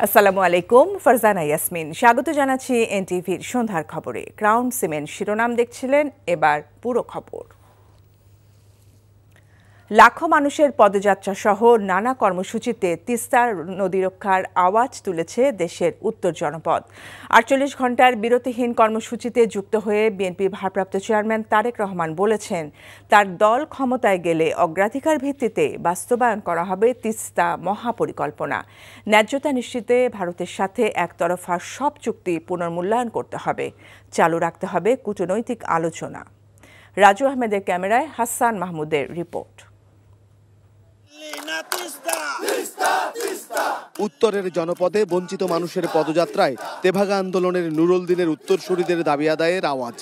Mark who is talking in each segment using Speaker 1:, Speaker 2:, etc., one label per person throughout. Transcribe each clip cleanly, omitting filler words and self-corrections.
Speaker 1: আসসালামু আলাইকুম, ফারজানা ইয়াসমিন স্বাগত জানাচ্ছি এনটিভির সন্ধ্যার খবরে। ক্রাউন সিমেন্ট শিরোনাম দেখছিলেন, এবার পুরো খবর। লাখো মানুষের পদযাত্রা সহ নানা কর্মসূচিতে তিস্তা নদী রক্ষার আওয়াজ তুলেছে দেশের উত্তর জনপদ। ৪৮ ঘণ্টার বিরতিহীন কর্মসূচিতে যুক্ত হয়ে বিএনপির ভারপ্রাপ্ত চেয়ারম্যান তারেক রহমান বলেছেন, তার দল ক্ষমতায় গেলে অগ্রাধিকার ভিত্তিতে বাস্তবায়ন করা হবে তিস্তা মহাপরিকল্পনা। ন্যায্যতা নিশ্চিতে ভারতের সাথে একতরফা সব চুক্তি পুনর্মূল্যায়ন করতে হবে, চালু রাখতে হবে কূটনৈতিক আলোচনা। রাজু আহমেদের ক্যামেরায় হাসান মাহমুদের রিপোর্ট।
Speaker 2: উত্তরের জনপদে বঞ্চিত মানুষের পদযাত্রায় তেভাগা আন্দোলনের নুরুল দিনের উত্তরসূরিদের দাবি আদায়ের আওয়াজ।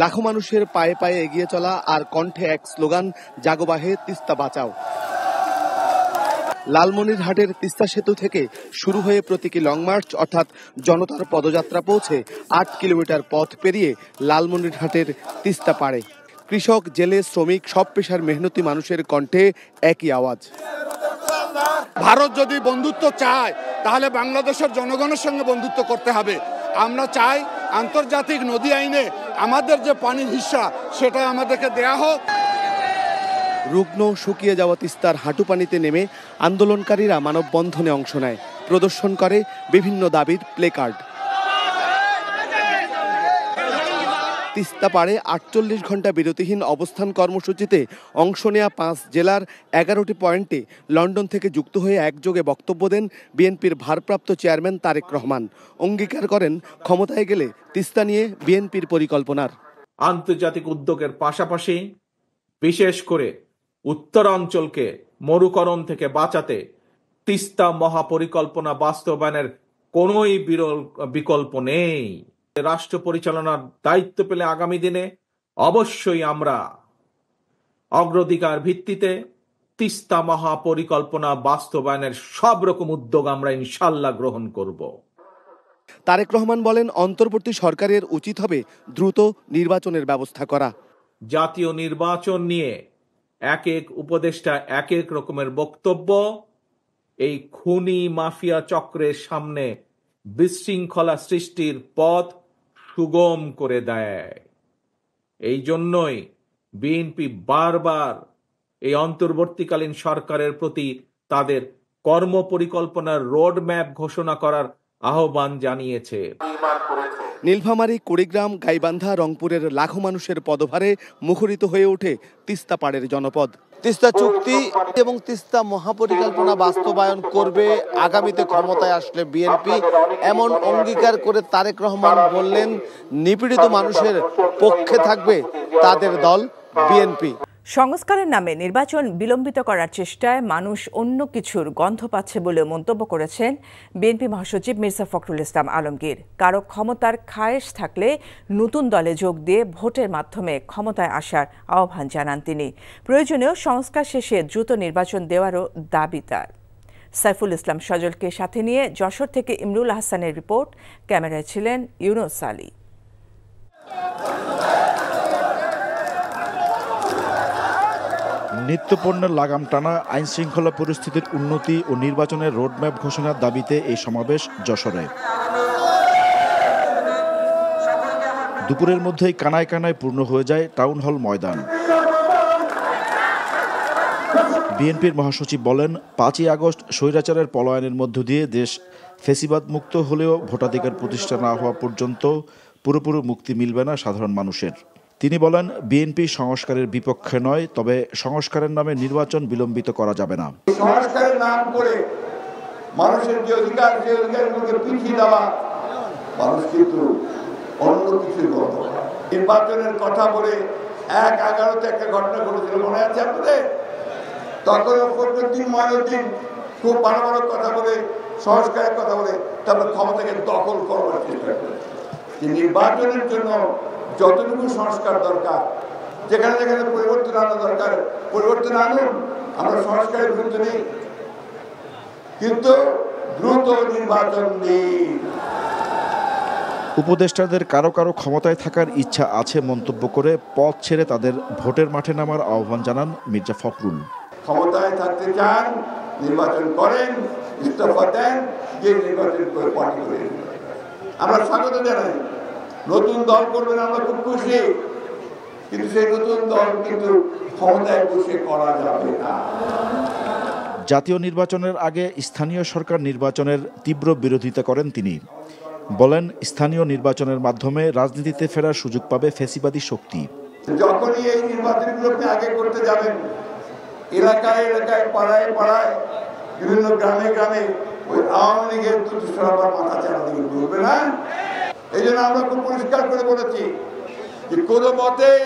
Speaker 2: লাখো মানুষের পায়ে পায়ে এগিয়ে চলা আর কণ্ঠে এক স্লোগান, জাগোবাহে তিস্তা বাঁচাও। লালমনিরহাটের তিস্তা সেতু থেকে শুরু হয়ে প্রতীকী লং মার্চ অর্থাৎ জনতার পদযাত্রা পৌঁছে ৮ কিলোমিটার পথ পেরিয়ে লালমনিরহাটের তিস্তা পাড়ে। কৃষক, জেলে, শ্রমিক সব পেশার মেহনতি মানুষের কণ্ঠে একই আওয়াজ।
Speaker 3: ভারত যদি বন্ধুত্ব চায় তাহলে বাংলাদেশের জনগণের সঙ্গে বন্ধুত্ব করতে হবে। আমরা চাই আন্তর্জাতিক নদী আইনে আমাদের যে পানির হিস্সা সেটা আমাদেরকে দেয়া হোক।
Speaker 2: রুগ্ন শুকিয়ে যাওয়া তিস্তার হাঁটু পানিতে নেমে আন্দোলনকারীরা মানববন্ধনে অংশ নেয়, প্রদর্শন করে বিভিন্ন দাবির প্লেকার্ড। তিস্তা পাড়ে ৪৮ ঘণ্টা বিরতিহীন অবস্থান কর্মসূচিতে অংশ নেয়া ৫ জেলার ১১টি পয়েন্টে লন্ডন থেকে যুক্ত হয়ে একযোগে বক্তব্য দেন বিএনপির ভারপ্রাপ্ত চেয়ারম্যান তারেক রহমান। অঙ্গীকার করেন ক্ষমতায় গেলে তিস্তা নিয়ে বিএনপির পরিকল্পনার।
Speaker 4: আন্তর্জাতিক উদ্যোগের পাশাপাশি বিশেষ করে উত্তরাঞ্চলকে মরুকরণ থেকে বাঁচাতে তিস্তা মহাপরিকল্পনা বাস্তবায়নের কোনোই বিকল্প নেই। রাষ্ট্র পরিচালনার দায়িত্ব পেলে আগামী দিনে অবশ্যই আমরা অগ্রাধিকার ভিত্তিতে তিস্তা মহাপরিকল্পনা বাস্তবায়নের সব রকম উদ্যোগ আমরা ইনশাল্লাহ গ্রহণ করব।
Speaker 2: তারেক রহমান বলেন, অন্তর্বর্তী সরকারের উচিত হবে দ্রুত নির্বাচনের ব্যবস্থা করা।
Speaker 4: জাতীয় নির্বাচন নিয়ে এক এক উপদেষ্টা এক এক রকমের বক্তব্য এই খুনি মাফিয়া চক্রের সামনে বিশৃঙ্খলা সৃষ্টির পথ সুগম করে দেয়। এই জন্যই বিএনপি বারবার এই অন্তর্বর্তীকালীন সরকারের প্রতি তাদের কর্মপরিকল্পনার রোডম্যাপ ঘোষণা করার আহ্বান জানিয়েছে।
Speaker 2: নীলফামারী, কুড়িগ্রাম, গাইবান্ধা, রংপুরের লাখো মানুষের পদভারে মুখরিত হয়ে ওঠে তিস্তা পাড়ের জনপদ। তিস্তা চুক্তি এবং তিস্তা মহাপরিকল্পনা বাস্তবায়ন করবে আগামীতে ক্ষমতায় আসলে বিএনপি, এমন অঙ্গীকার করে তারেক রহমান বললেন, নিপীড়িত মানুষের পক্ষে থাকবে তাদের দল বিএনপি।
Speaker 1: সংস্কারের নামে নির্বাচন বিলম্বিত করার চেষ্টায় মানুষ অন্য কিছুর গন্ধ পাচ্ছে বলে মন্তব্য করেছেন বিএনপি মহাসচিব মির্জা ফখরুল ইসলাম আলমগীর। কারো ক্ষমতার খায়েশ থাকলে নতুন দলে যোগ দিয়ে ভোটের মাধ্যমে ক্ষমতায় আসার আহ্বান জানান তিনি। প্রয়োজনীয় সংস্কার শেষে দ্রুত নির্বাচন দেওয়ারও দাবি তার। সাইফুল ইসলাম সজলকে সাথে নিয়ে যশোর থেকে ইমরুল হাসানের রিপোর্ট। ক্যামেরায় ছিলেন ইউনুস আলী।
Speaker 5: নিত্যপণ্যের লাগাম টানা, আইন শৃঙ্খলা পরিস্থিতির উন্নতি ও নির্বাচনের রোডম্যাপ ঘোষণার দাবিতে এই সমাবেশ যশোরে। দুপুরের মধ্যেই কানায় কানায় পূর্ণ হয়ে যায় টাউন হল ময়দান। বিএনপির মহাসচিব বলেন, ৫ই আগস্ট স্বৈরাচারের পলায়নের মধ্য দিয়ে দেশ ফ্যাসিবাদ মুক্ত হলেও ভোটাধিকার প্রতিষ্ঠা না হওয়া পর্যন্ত পুরোপুরি মুক্তি মিলবে না সাধারণ মানুষের। তিনি বলেন, বিএনপি সংস্কারের বিপক্ষে নয়, তবে সংস্কারের নামে নির্বাচন বিলম্বিত করা যাবে না।
Speaker 6: সংস্কারের নাম করে মানুষের যে অধিকারগুলোকে পিছিয়ে দেওয়া, মানুষ কিন্তু অন্য কিছুই বলতে পারে। নির্বাচনের কথা বলে ১/১১-তে একটা ঘটনা ঘটেছিল, মনে আছে আপনাদের? তখন ফখরুদ্দিন মঈনুদ্দিন খুব বড় বড় কথা বলে, সংস্কারের কথা বলে তারপর ক্ষমতাকে দখল করবার চেষ্টা করে। নির্বাচনের জন্য যতটুকু সংস্কার দরকার, যেখানে যেখানে পরিবর্তন আনা দরকার পরিবর্তন আনুন, আমরা সংস্কারের বিরুদ্ধে নেই, কিন্তু দ্রুত নির্বাচন নেই।
Speaker 5: উপদেষ্টাদের কারো কারো ক্ষমতায় থাকার ইচ্ছা আছে মন্তব্য করে পথ ছেড়ে তাদের ভোটের মাঠে নামার আহ্বান জানান মির্জা ফখরুল।
Speaker 6: ক্ষমতায় থাকতে চান, নির্বাচন করেন, ইস্তফা দেন, যে নির্বাচন করে পার্টি করে। আমরা স্বাগত জানাই, নতুন দল করবেন, আমরা খুব খুশি, কিন্তু সেই নতুন দল কিন্তু ক্ষমতায় বসে করা যাবে না।
Speaker 5: জাতীয় নির্বাচনের আগে স্থানীয় সরকার নির্বাচনের তীব্র বিরোধিতা করেন তিনি। বলেন, স্থানীয় নির্বাচনের মাধ্যমে রাজনীতিতে ফেরার সুযোগ পাবে ফ্যাসিবাদী শক্তি।
Speaker 6: যখনই এই নির্বাচনগুলোকে আগে করতে যাবেন, এলাকায় এলাকায়, পাড়ায় পাড়ায়, বিভিন্ন গ্রামে গ্রামে ওই আওয়ামী লীগের দুঃসরাবার মাথা চারা দিকে ঘুরবে না। এই জন্য আমরা খুব পরিষ্কার করে বলেছি যে কোনো মতেই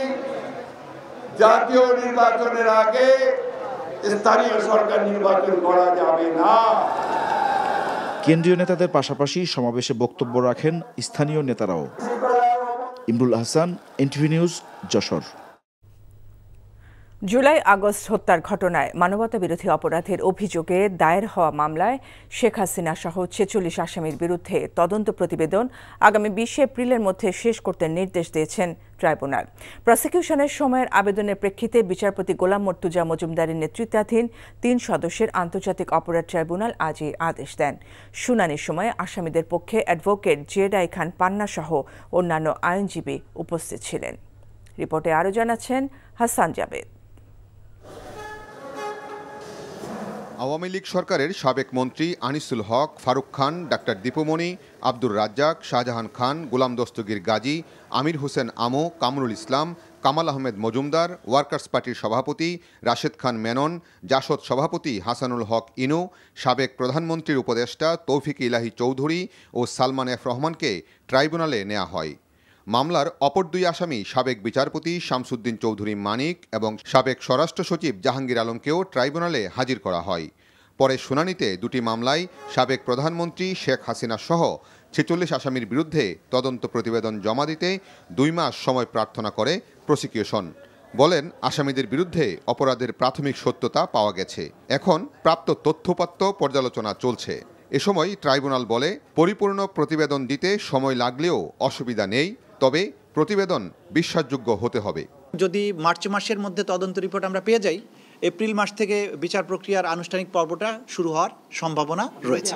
Speaker 6: জাতীয় নির্বাচনের আগে স্থানীয় সরকার নির্বাচন করা যাবে না।
Speaker 5: কেন্দ্রীয় নেতাদের পাশাপাশি সমাবেশে বক্তব্য রাখেন স্থানীয় নেতারাও। Imrul Hasan, NTV news, Jessore.
Speaker 1: July August হত্যার ঘটনায় মানবতাবিরোধী অপরাধের অভিযোগে দায়ের হওয়া মামলায় শেখ হাসিনা সহ ৪৬ আসামির বিরুদ্ধে তদন্ত প্রতিবেদন আগামী ২০ এপ্রিলের মধ্যে শেষ করতে নির্দেশ দিয়েছেন ট্রাইব্যুনাল। প্রসিকিউশনের সময়ের আবেদনের প্রেক্ষিতে বিচারপতি গোলাম মর্তুজা মজুমদারের নেতৃত্বাধীন ৩ সদস্যের আন্তর্জাতিক অপরাধ ট্রাইব্যুনাল আজ এই আদেশ দেন। শুনানির সময় আসামিদের পক্ষে অ্যাডভোকেট জেডাই খান পান্না সহ অন্যান্য আইনজীবী উপস্থিত ছিলেন। রিপোর্টে আরও জানাচ্ছেন হাসান জাবেদ।
Speaker 7: আওয়ামী লীগ সরকারের সাবেক মন্ত্রী আনিসুল হক, ফারুক খান, ডাক্তার দীপুমণি, আব্দুর রাজ্জাক, শাহজাহান খান, গোলাম দস্তগীর গাজী, আমির হোসেন আমো, কামরুল ইসলাম, কামাল আহমেদ মজুমদার, ওয়ার্কার্স পার্টির সভাপতি রাশেদ খান মেনন, জাসদ সভাপতি হাসানুল হক ইনু, সাবেক প্রধানমন্ত্রীর উপদেষ্টা তৌফিক ইলাহি চৌধুরী ও সালমান এফ রহমানকে ট্রাইব্যুনালে নেওয়া হয়। মামলার অপর ২ আসামি সাবেক বিচারপতি শামসুদ্দিন চৌধুরী মানিক এবং সাবেক স্বরাষ্ট্র সচিব জাহাঙ্গীর আলমকেও ট্রাইব্যুনালে হাজির করা হয়। পরে শুনানিতে ২টি মামলায় সাবেক প্রধানমন্ত্রী শেখ হাসিনা সহ ৪৬ আসামির বিরুদ্ধে তদন্ত প্রতিবেদন জমা দিতে ২ মাস সময় প্রার্থনা করে প্রসিকিউশন। বলেন, আসামিদের বিরুদ্ধে অপরাধের প্রাথমিক সত্যতা পাওয়া গেছে, এখন প্রাপ্ত তথ্যপত্র পর্যালোচনা চলছে। এ সময় ট্রাইব্যুনাল বলে, পরিপূর্ণ প্রতিবেদন দিতে সময় লাগলেও অসুবিধা নেই, তবে প্রতিবেদন বিশ্বাসযোগ্য হতে হবে।
Speaker 8: যদি মার্চ মাসের মধ্যে তদন্ত রিপোর্ট আমরা পেয়ে যাই, এপ্রিল মাস থেকে বিচার প্রক্রিয়ার আনুষ্ঠানিক পর্বটা শুরু হওয়ার সম্ভাবনা রয়েছে।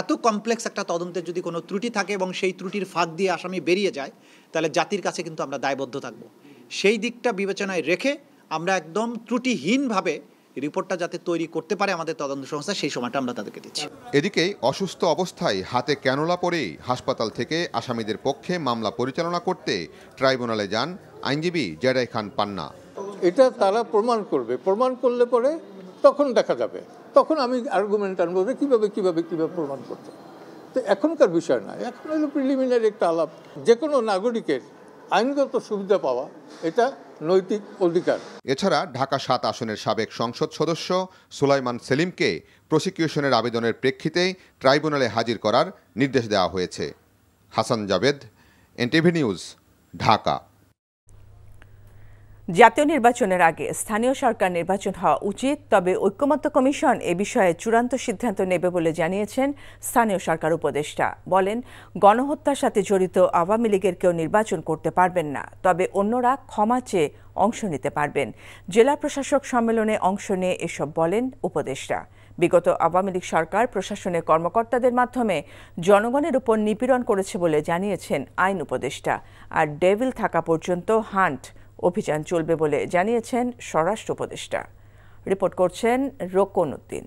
Speaker 8: এত কমপ্লেক্স একটা তদন্তের যদি কোনো ত্রুটি থাকে এবং সেই ত্রুটির ফাঁক দিয়ে আসামি বেরিয়ে যায়, তাহলে জাতির কাছে কিন্তু আমরা দায়বদ্ধ থাকব। সেই দিকটা বিবেচনায় রেখে আমরা একদম ত্রুটিহীনভাবে রিপোর্টটা যাতে তৈরি করতে পারে আমাদের তদন্ত সংস্থা, সেই সময়টা আমরা তাদেরকে দিচ্ছি।
Speaker 7: এদিকে অসুস্থ অবস্থায় হাতে ক্যানোলা পরে হাসপাতাল থেকে আসামিদের পক্ষে মামলা পরিচালনা করতে ট্রাইব্যুনালে যান আইনজীবী জেডাই খান পান্না।
Speaker 9: এটা তারা প্রমাণ করবে, প্রমাণ করলে পরে তখন দেখা যাবে, তখন আমি আর্গুমেন্ট আনবো যে কিভাবে প্রমাণ করতে। তো এখনকার বিষয় না, এখন হলো প্রিলিমিনারি একটা আলাপ। যে কোনো নাগরিকের আইনগত সুবিধা পাওয়া এটা নৈতিক অধিকার।
Speaker 7: এছাড়া ঢাকা ৭ আসনের সাবেক সংসদ সদস্য সুলাইমান সেলিমকে প্রসিকিউশনের আবেদনের প্রেক্ষিতে ট্রাইব্যুনালে হাজির করার নির্দেশ দেওয়া হয়েছে। Hasan Jabed, NTV news, Dhaka.
Speaker 1: জাতীয় নির্বাচনের আগে স্থানীয় সরকার নির্বাচন হওয়া উচিত, তবে ঐকমত্য কমিশন এ বিষয়ে চূড়ান্ত সিদ্ধান্ত নেবে বলে জানিয়েছেন স্থানীয় সরকার উপদেষ্টা। বলেন, গণহত্যার সাথে জড়িত আওয়ামী লীগের কেউ নির্বাচন করতে পারবেন না, তবে অন্যরা ক্ষমা চেয়ে অংশ নিতে পারবেন। জেলা প্রশাসক সম্মেলনে অংশ নিয়ে এসব বলেন উপদেষ্টা। বিগত আওয়ামী লীগ সরকার প্রশাসনের কর্মকর্তাদের মাধ্যমে জনগণের উপর নিপীড়ন করেছে বলে জানিয়েছেন আইন উপদেষ্টা। আর ডেভিল থাকা পর্যন্ত হান্ট অভিযান চলবে বলে জানিয়েছেন স্বরাষ্ট্র উপদেষ্টা। রিপোর্ট করছেন রোকন উদ্দিন।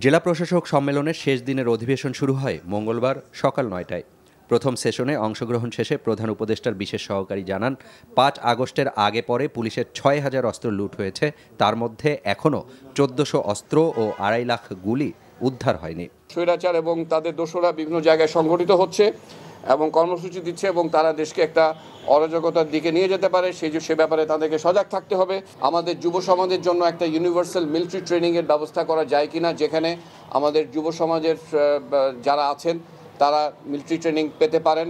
Speaker 10: জেলা প্রশাসক সম্মেলনের শেষ দিনের অধিবেশন শুরু হয় মঙ্গলবার সকাল ৯টায়। প্রথম সেশনে অংশগ্রহণ শেষে প্রধান উপদেষ্টার বিশেষ সহকারী জানান, ৫ আগস্টের আগে পরে পুলিশের ৬,০০০ অস্ত্র লুট হয়েছে, তার মধ্যে এখনও ১৪০০ অস্ত্র ও ২.৫ লাখ গুলি উদ্ধার হয়নি।
Speaker 11: স্বৈরাচার এবং তাদের দোসররা বিভিন্ন জায়গায় সংগঠিত হচ্ছে এবং কর্মসূচি দিচ্ছে এবং তারা দেশকে একটা অরাজকতার দিকে নিয়ে যেতে পারে, সে ব্যাপারে তাদেরকে সজাগ থাকতে হবে। আমাদের যুব সমাজের জন্য একটা ইউনিভার্সাল মিলিটারি ট্রেনিংয়ের ব্যবস্থা করা যায় কিনা, যেখানে আমাদের যুব সমাজের যারা আছেন তারা মিলিটারি ট্রেনিং পেতে পারেন।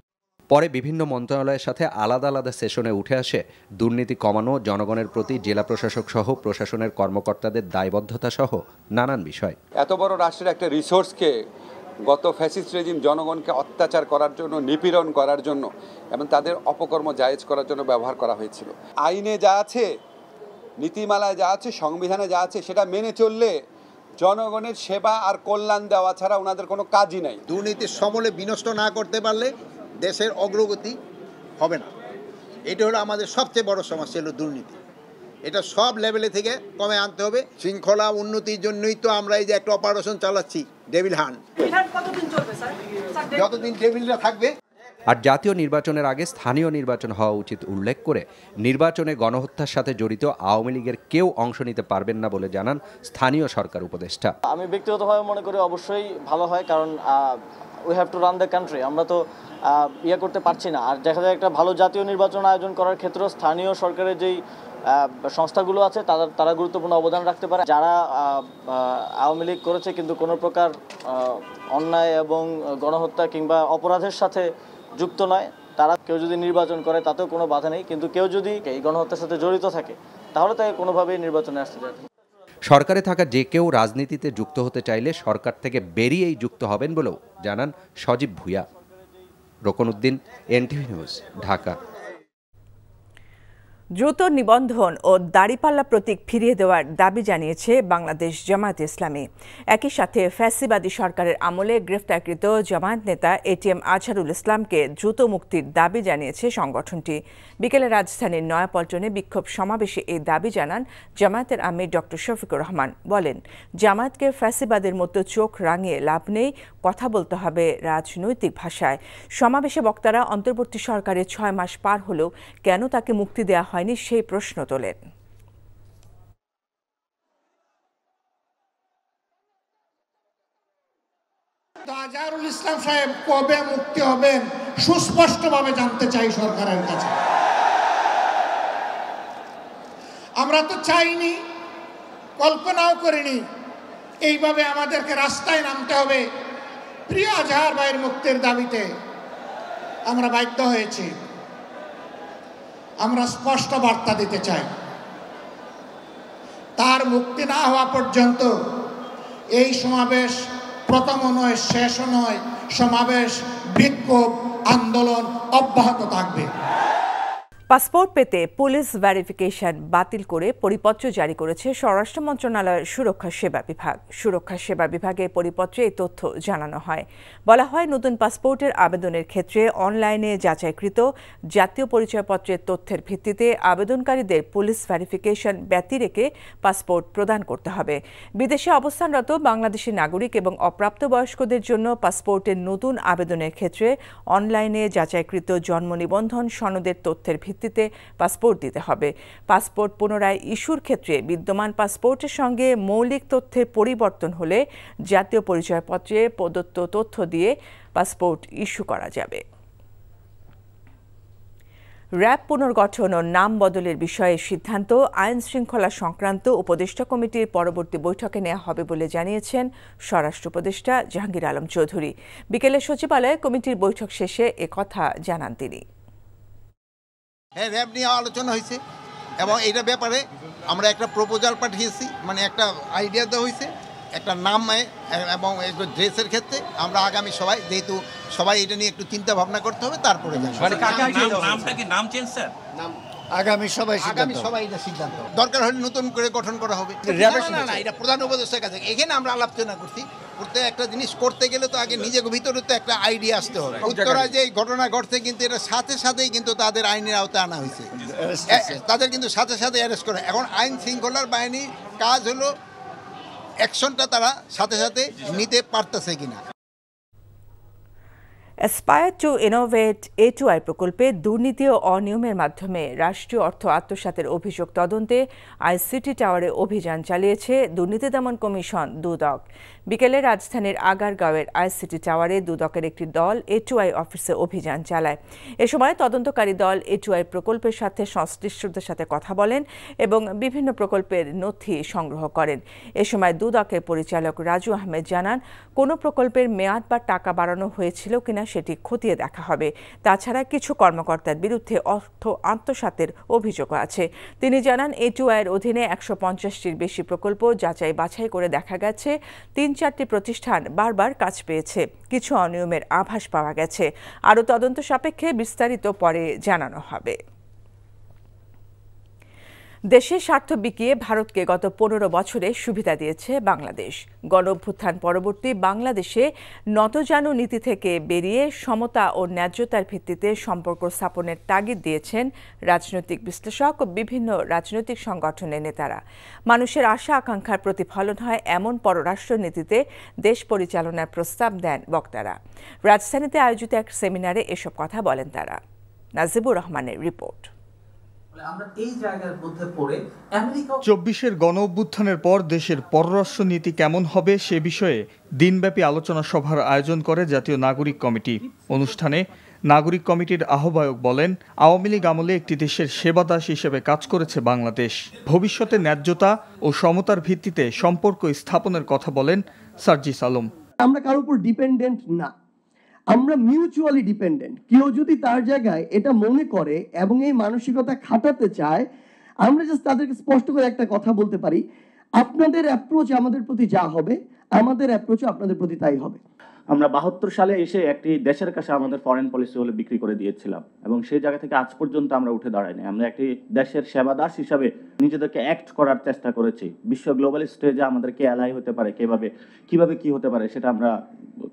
Speaker 10: পরে বিভিন্ন মন্ত্রণালয়ের সাথে আলাদা আলাদা সেশনে উঠে আসে দুর্নীতি কমানো, জনগণের প্রতি জেলা প্রশাসক সহ প্রশাসনের কর্মকর্তাদের দায়বদ্ধতা সহ নানান বিষয়।
Speaker 12: এত বড় রাষ্ট্রের একটা রিসোর্সকে গত ফ্যাসিস্ট রেজিম জনগণকে অত্যাচার করার জন্য, নিপীড়ন করার জন্য এবং তাদের অপকর্ম জায়েজ করার জন্য ব্যবহার করা হয়েছিল। আইনে যা আছে নীতিমালায় যা আছে, সংবিধানে যা আছে সেটা মেনে চললে জনগণের সেবা আর কল্যাণ দেওয়া ছাড়া ওনাদের কোনো কাজই নাই।
Speaker 13: দুর্নীতির সমূলে বিনষ্ট না করতে পারলে দেশের অগ্রগতি হবে না। এটা হলো আমাদের সবচেয়ে বড় সমস্যা, হলো দুর্নীতি। এটা সব লেভেলে থেকে কমে আনতে হবে। শৃঙ্খলা উন্নতির জন্যই তো আমরা এই যে একটা অপারেশন চালাচ্ছি, ডেভিল হান্ট। যতদিন ডেভিলরা থাকবে।
Speaker 10: আর জাতীয় নির্বাচনের আগে স্থানীয় নির্বাচন হওয়া উচিত উল্লেখ করে নির্বাচনে গণহত্যার সাথে জড়িত আওয়ামী লীগের কেউ অংশ নিতে পারবেন না বলে জানান স্থানীয় সরকার উপদেষ্টা।
Speaker 14: আমি ব্যক্তিগতভাবে মনে করি অবশ্যই ভালো হয়, কারণ we have to run the country. আমরা তো করতে পারছি না। আর দেখা যায় একটা ভালো জাতীয় নির্বাচন আয়োজন করার ক্ষেত্রে স্থানীয় সরকারের যেই সংস্থাগুলো আছে তারা গুরুত্বপূর্ণ অবদান রাখতে পারে। যারা আওয়ামী লীগ করেছে কিন্তু কোনো প্রকার অন্যায় এবং গণহত্যা কিংবা অপরাধের সাথে যুক্ত নয়, তারা কেউ যদি নির্বাচন করে তাতেও কোনো বাধা নেই। কিন্তু কেউ যদি এই গণহত্যার সাথে জড়িত থাকে তাহলে তাকে কোনোভাবেই নির্বাচনে আসতে দেয়।
Speaker 10: সরকারে থাকা যে কেউ রাজনীতিতে যুক্ত হতে চাইলে সরকার থেকে বেরিয়েই যুক্ত হবেন বলেও জানান সজীব ভুঁইয়া। Rokonuddin, NTV news, Dhaka.
Speaker 1: দ্রুত নিবন্ধন ও দাড়িপাল্লা প্রতীক ফিরিয়ে দেওয়ার দাবি জানিয়েছে বাংলাদেশ জামায়াতে ইসলামী। একই সাথে ফ্যাসিবাদী সরকারের আমলে গ্রেফতারকৃত জামায়াত নেতা এটিএম আজহারুল ইসলামকে দ্রুত মুক্তির দাবি জানিয়েছে সংগঠনটি। বিকেলে রাজধানীর নয়াপল্টনে বিক্ষোভ সমাবেশে এই দাবি জানান জামায়াতের আমির ডক্টর শফিকুর রহমান। বলেন, জামায়াতকে ফ্যাসিবাদের মতো চোখ রাঙিয়ে লাভ নেই, কথা বলতে হবে রাজনৈতিক ভাষায়। সমাবেশে বক্তারা অন্তর্বর্তী সরকারের 6 মাস পার হলেও কেন তাকে মুক্তি দেওয়া হয়নি সেই প্রশ্ন তোলেন।
Speaker 15: আজহারুল ইসলাম সাহেব কবে মুক্তি হবেন সুস্পষ্টভাবে জানতে চাই সরকারের কাছে। আমরা তো চাইনি, কল্পনাও করিনি এইভাবে আমাদেরকে রাস্তায় নামতে হবে প্রিয় আজহার ভাইয়ের মুক্তির দাবিতে। আমরা বাধ্য হয়েছি। আমরা স্পষ্ট বার্তা দিতে চাই, তার মুক্তি না হওয়া পর্যন্ত এই সমাবেশ প্রথমও নয়, শেষও নয়। সমাবেশ, বিক্ষোভ, আন্দোলন অব্যাহত থাকবে।
Speaker 1: পাসপোর্ট পেতে পুলিশ ভেরিফিকেশন বাতিল করে পরিপত্র জারি করেছে স্বরাষ্ট্র মন্ত্রণালয়ের সুরক্ষা সেবা বিভাগ। সুরক্ষা সেবা বিভাগের পরিপত্রে এই তথ্য জানানো হয়। বলা হয়, নতুন পাসপোর্টের আবেদনের ক্ষেত্রে অনলাইনে যাচাইকৃত জাতীয় পরিচয়পত্রের তথ্যের ভিত্তিতে আবেদনকারীদের পুলিশ ভেরিফিকেশন ব্যতি রেখে পাসপোর্ট প্রদান করতে হবে। বিদেশে অবস্থানরত বাংলাদেশি নাগরিক এবং অপ্রাপ্তবয়স্কদের জন্য পাসপোর্টের নতুন আবেদনের ক্ষেত্রে অনলাইনে যাচাইকৃত জন্ম নিবন্ধন সনদের তথ্যের ভিত্তিতে পাসপোর্ট দিতে হবে। পাসপোর্ট পুনরায় ইস্যুর ক্ষেত্রে বিদ্যমান পাসপোর্টের সঙ্গে মৌলিক তথ্যের পরিবর্তন হলে জাতীয় পরিচয়পত্রে প্রদত্ত তথ্য দিয়ে পাসপোর্ট ইস্যু করা যাবে। র্যাব পুনর্গঠন ও নাম বদলের বিষয়ে সিদ্ধান্ত আইন শৃঙ্খলা সংক্রান্ত উপদেষ্টা কমিটির পরবর্তী বৈঠকে নেওয়া হবে বলে জানিয়েছেন স্বরাষ্ট্র উপদেষ্টা জাহাঙ্গীর আলম চৌধুরী। বিকেলে সচিবালয়ে কমিটির বৈঠক শেষে একথা জানান তিনি।
Speaker 13: হ্যাঁ, র্যাব নিয়ে আলোচনা হয়েছে এবং এইটার ব্যাপারে আমরা একটা প্রপোজাল পাঠিয়েছি, মানে একটা আইডিয়া দেওয়া হয়েছে একটা নাম এবং একটু ড্রেসের ক্ষেত্রে। আমরা আগামী সবাই, যেহেতু সবাই এটা নিয়ে একটু চিন্তা ভাবনা করতে হবে, তারপরে আগামী সবাই এটা সিদ্ধান্ত দরকার হলে নতুন করে গঠন করা হবে। না, এটা প্রধান উপদেষ্টার কাছে। এখানে আমরা আলোচনা করছি, একটা জিনিস করতে গেলে তো আগে নিজের ভিতরে তো একটা আইডিয়া আসতে হবে। উত্তরায় যে ঘটনা ঘটছে কিন্তু এটা সাথে সাথেই কিন্তু তাদের আইনের আওতায় আনা হয়েছে, তাদের কিন্তু সাথে সাথে অ্যারেস্ট করে। এখন আইন শৃঙ্খলার বাহিনীর কাজ হলো অ্যাকশনটা তারা সাথে সাথে নিতে পারতেছে কিনা।
Speaker 1: অ্যাসপায়ার টু ইনোভেট A2I প্রকল্পে দুর্নীতি ও অনিয়মের মাধ্যমে রাষ্ট্রীয় অর্থ আত্মসাতের অভিযোগ তদন্তে আইসিটি টাওয়ারে অভিযান চালিয়েছে দুর্নীতি দমন কমিশন দুদক। বিকেলে রাজধানীর আগারগাঁওয়ের আইসিটি টাওয়ারে দুদকের একটি দল A2I অফিসে অভিযান চালায়। এ সময় তদন্তকারী দল A2I প্রকল্পের সাথে সংশ্লিষ্টদের সাথে কথা বলেন এবং বিভিন্ন প্রকল্পের নথি সংগ্রহ করেন। এ সময় দুদকের পরিচালক রাজু আহমেদ জানান, কোনো প্রকল্পের মেয়াদ বা টাকা বাড়ানো হয়েছিল কিনা সেটি খতিয়ে দেখা হবে। তাছাড়া কিছু কর্মকর্তার বিরুদ্ধে অর্থ আত্মসাতের অভিযোগ আছে। তিনি জানান, A2I এর অধীনে 150টির বেশি প্রকল্প যাচাই বাছাই করে দেখা গেছে 3-4টি প্রতিষ্ঠান বারবার কাজ পেয়েছে। কিছু অনিয়মের আভাস পাওয়া গেছে। আরও তদন্ত সাপেক্ষে বিস্তারিত পরে জানানো হবে। দেশের স্বার্থ বিকিয়ে ভারতকে গত 15 বছরে সুবিধা দিয়েছে বাংলাদেশ। গণঅভ্যুত্থান পরবর্তী বাংলাদেশে নতজানু নীতি থেকে বেরিয়ে সমতা ও ন্যায্যতার ভিত্তিতে সম্পর্ক স্থাপনের তাগিদ দিয়েছেন রাজনৈতিক বিশ্লেষক ও বিভিন্ন রাজনৈতিক সংগঠনের নেতারা। মানুষের আশা আকাঙ্ক্ষার প্রতিফলন হয় এমন পররাষ্ট্র নীতিতে দেশ পরিচালনার প্রস্তাব দেন বক্তারা। রাজধানীতে আয়োজিত এক সেমিনারে এসব কথা বলেন তারা। নাজিবুর রহমানের রিপোর্ট।
Speaker 16: 24-এর গণঅভ্যুত্থানের পর দেশের পররাষ্ট্র নীতি কেমন হবে সে বিষয়ে দিনব্যাপী আলোচনা সভার আয়োজন করে জাতীয় নাগরিক কমিটি। অনুষ্ঠানে নাগরিক কমিটির আহ্বায়ক বলেন, আওয়ামী লীগ আমলে একটি দেশের সেবাদাস হিসেবে কাজ করেছে বাংলাদেশ। ভবিষ্যতে ন্যায্যতা ও সমতার ভিত্তিতে সম্পর্ক স্থাপনের কথা বলেন সার্জিস আলম।
Speaker 17: আমরা কারোর উপর ডিপেন্ডেন্ট না, আমরা মিউচুয়ালি ডিপেন্ডেন্ট। কেউ যদি তার জায়গায় এটা মনে করে এবং এই মানসিকতা খাটাতে চায়, আমরা জাস্ট তাদেরকে স্পষ্ট করে একটা কথা বলতে পারি, আপনাদের অ্যাপ্রোচ আমাদের প্রতি যা হবে, আমাদের অ্যাপ্রোচও আপনাদের প্রতি তাই হবে।
Speaker 18: আমরা 72 সালে এসে একটি দেশের কাছে আমাদের ফরেন পলিসি হলে বিক্রি করে দিয়েছিলাম এবং সেই জায়গা থেকে আজ পর্যন্ত আমরা উঠে দাঁড়াইনি। আমরা একটি দেশের সেবাদাস হিসাবে নিজেদেরকে অ্যাক্ট করার চেষ্টা করেছি। বিশ্ব গ্লোবাল স্টেজে আমাদেরকে অ্যালাই হতে পারে, কিভাবে কি হতে পারে সেটা আমরা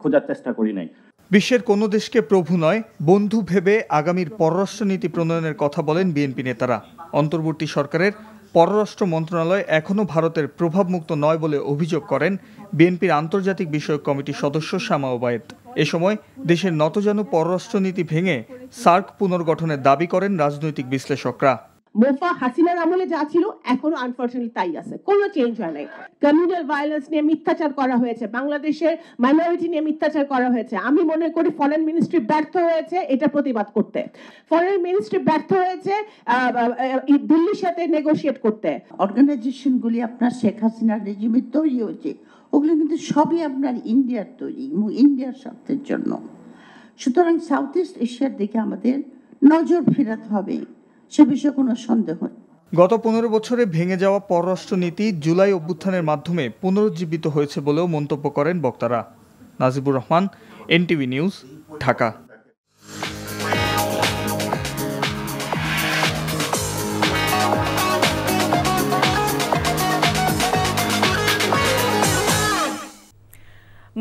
Speaker 18: খোঁজার চেষ্টা করি নাই।
Speaker 16: বিশ্বের কোনো দেশকে প্রভু নয়, বন্ধু ভেবে আগামীর পররাষ্ট্রনীতি প্রণয়নের কথা বলেন বিএনপি নেতারা। অন্তর্বর্তী সরকারের পররাষ্ট্র মন্ত্রণালয় এখনও ভারতের প্রভাবমুক্ত নয় বলে অভিযোগ করেন বিএনপির আন্তর্জাতিক বিষয়ক কমিটির সদস্য শামা ওবায়েদ। এ সময় দেশের নতজানু পররাষ্ট্রনীতি ভেঙে সার্ক পুনর্গঠনের দাবি করেন রাজনৈতিক বিশ্লেষকরা।
Speaker 19: মোফা হাসিনার আমলে যা ছিল এখনো আনফরচুনেটলি তাই আছে, কোনো চেঞ্জ হয় নাই। কমিউনাল ভায়োলেন্স নিয়ে মিথ্যাচার করা হয়েছে, বাংলাদেশের মাইনরিটি নিয়ে মিথ্যাচার করা হয়েছে। আমি মনে করি ফরেন মিনিস্ট্রি ব্যর্থ হয়েছে এটা প্রতিবাদ করতে। ফরেন মিনিস্ট্রি ব্যর্থ হয়েছে দিল্লির সাথে নেগোশিয়েট করতে।
Speaker 20: অর্গানাইজেশনগুলি আপনার শেখ হাসিনার রেজিমে তৈরি হয়েছে, ওগুলো কিন্তু সবই আপনার ইন্ডিয়ার তৈরি এবং ইন্ডিয়ার স্বার্থের জন্য। সুতরাং সাউথ ইস্ট এশিয়ার দিকে আমাদের নজর ফেরাতে হবে, সে বিষয়ে কোনো সন্দেহ নেই।
Speaker 16: গত 15 বছরে ভেঙে যাওয়া পররাষ্ট্রনীতি জুলাই অভ্যুত্থানের মাধ্যমে পুনরুজ্জীবিত হয়েছে বলেও মন্তব্য করেন বক্তারা। Najibur Rahman, NTV news, Dhaka.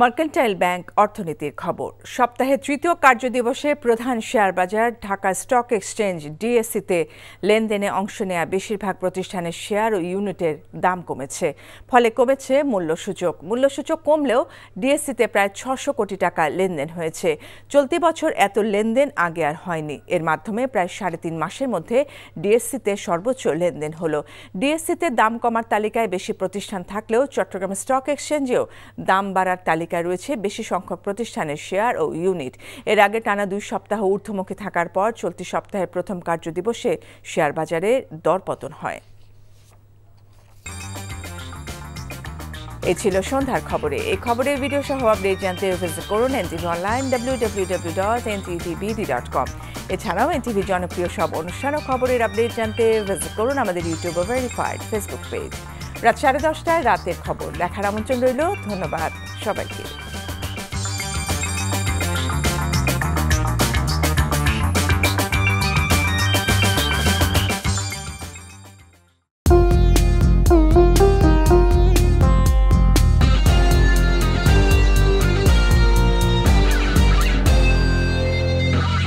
Speaker 1: Mercantile bank অর্থনীতির খবর। সপ্তাহের তৃতীয় কার্যদিবসে প্রধান শেয়ার বাজার ঢাকা স্টক এক্সচেঞ্জ ডিএসসিতে লেনদেনে অংশ নেওয়া বেশিরভাগ প্রতিষ্ঠানের শেয়ার ও ইউনিটের দাম কমেছে, ফলে কমেছে মূল্যসূচক। মূল্যসূচক কমলেও ডিএসসিতে প্রায় 600 কোটি টাকা লেনদেন হয়েছে। চলতি বছর এত লেনদেন আগে আর হয়নি। এর মাধ্যমে প্রায় 3.5 মাসের মধ্যে ডিএসসিতে সর্বোচ্চ লেনদেন হলো। ডিএসসিতে দাম কমার তালিকায় বেশি প্রতিষ্ঠান থাকলেও চট্টগ্রাম স্টক এক্সচেঞ্জেও দাম বাড়ার তালিকায় রয়েছে বেশি সংখ্যক প্রতিষ্ঠানের শেয়ার ও ইউনিট। এর আগে টানা 2 সপ্তাহ ঊর্ধ্বমুখী থাকার পর চলতি সপ্তাহের প্রথম কার্যদিবসে শেয়ার বাজারে দরপতন হয়। এই ছিল সন্ধ্যার খবরে। এই খবরের ভিডিও সহ আপডেট জানতে ভিজিট করুন এনটিভি অনলাইন www.ntvbd.com। এছাড়াও এনটিভি জনপ্রিয় সব অনুষ্ঠান ও খবরের আপডেট জানতে ভিজিট করুন আমাদের ইউটিউব ও ভেরিফাইড ফেসবুক পেজ। রাত 10:30টায় রাতের খবর দেখার আমন্ত্রণ রইল। ধন্যবাদ সবাইকে।